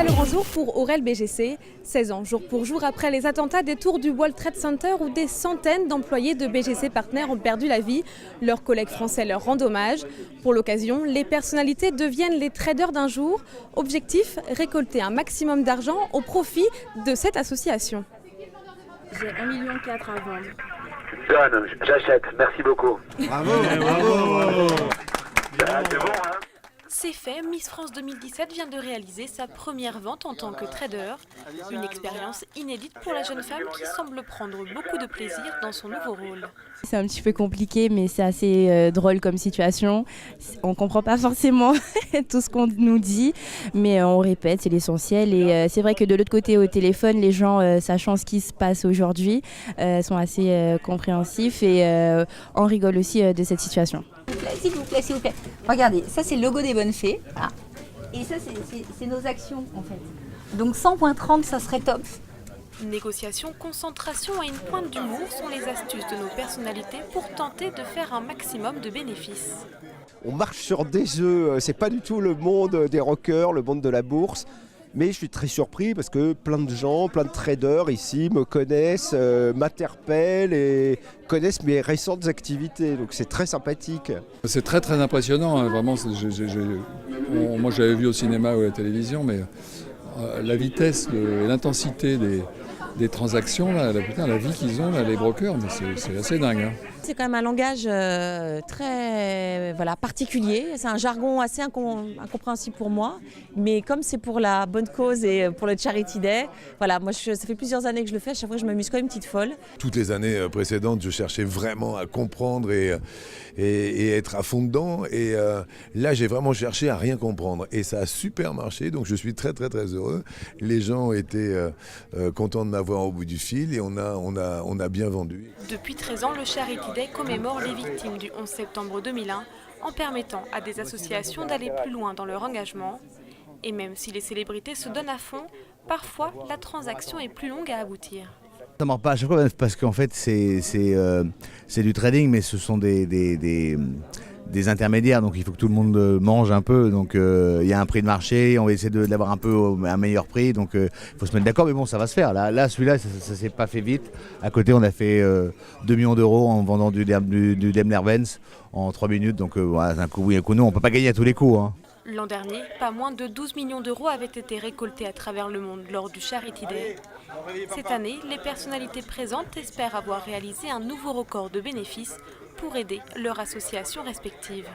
C'est le grand jour pour Aurel BGC, 16 ans, jour pour jour après les attentats des tours du World Trade Center où des centaines d'employés de BGC Partners ont perdu la vie. Leurs collègues français leur rendent hommage. Pour l'occasion, les personnalités deviennent les traders d'un jour. Objectif, récolter un maximum d'argent au profit de cette association. J'ai 1,4 million à vendre. Donne, j'achète, merci beaucoup. Bravo, bravo. C'est bon, hein? C'est fait, Miss France 2017 vient de réaliser sa première vente en tant que trader. Une expérience inédite pour la jeune femme qui semble prendre beaucoup de plaisir dans son nouveau rôle. C'est un petit peu compliqué, mais c'est assez drôle comme situation. On ne comprend pas forcément tout ce qu'on nous dit, mais on répète, c'est l'essentiel. Et c'est vrai que de l'autre côté, au téléphone, les gens, sachant ce qui se passe aujourd'hui, sont assez compréhensifs et on rigole aussi de cette situation. S'il vous plaît, s'il vous plaît. Regardez, ça c'est le logo des Bonnes Fées. Voilà. Et ça c'est nos actions en fait. Donc 100.30, ça serait top. Négociation, concentration et une pointe d'humour sont les astuces de nos personnalités pour tenter de faire un maximum de bénéfices. On marche sur des œufs, c'est pas du tout le monde des rockers, le monde de la bourse. Mais je suis très surpris parce que plein de gens, plein de traders ici me connaissent, m'interpellent et connaissent mes récentes activités. Donc c'est très sympathique. C'est très très impressionnant, hein. Vraiment. Moi j'avais vu au cinéma ou à la télévision, mais la vitesse et l'intensité des transactions, là, la vie qu'ils ont, là, les brokers, mais c'est assez dingue. Hein. C'est quand même un langage très particulier, c'est un jargon assez incompréhensible pour moi, mais comme c'est pour la bonne cause et pour le Charity Day, moi ça fait plusieurs années que je le fais, à chaque fois je m'amuse comme une petite folle. Toutes les années précédentes, je cherchais vraiment à comprendre et être à fond dedans, et là j'ai vraiment cherché à rien comprendre et ça a super marché, donc je suis très très très heureux. Les gens ont été contents de m'avoir au bout du fil et on a bien vendu. Depuis 13 ans, le Charity Day commémore les victimes du 11 septembre 2001 en permettant à des associations d'aller plus loin dans leur engagement. Et même si les célébrités se donnent à fond, parfois la transaction est plus longue à aboutir. Ça ne marche pas à chaque fois parce qu'en fait c'est du trading, mais ce sont des intermédiaires, donc il faut que tout le monde mange un peu, donc il y a un prix de marché, on va essayer d'avoir un meilleur prix, donc il faut se mettre d'accord, mais bon ça va se faire. Là celui-là ça s'est pas fait vite. À côté on a fait 2 millions d'euros en vendant du Daimler-Benz en 3 minutes, donc c'est un coup oui un coup non, on peut pas gagner à tous les coups. Hein. L'an dernier, pas moins de 12 millions d'euros avaient été récoltés à travers le monde lors du Charity Day. Cette année, les personnalités présentes espèrent avoir réalisé un nouveau record de bénéfices pour aider leurs associations respectives.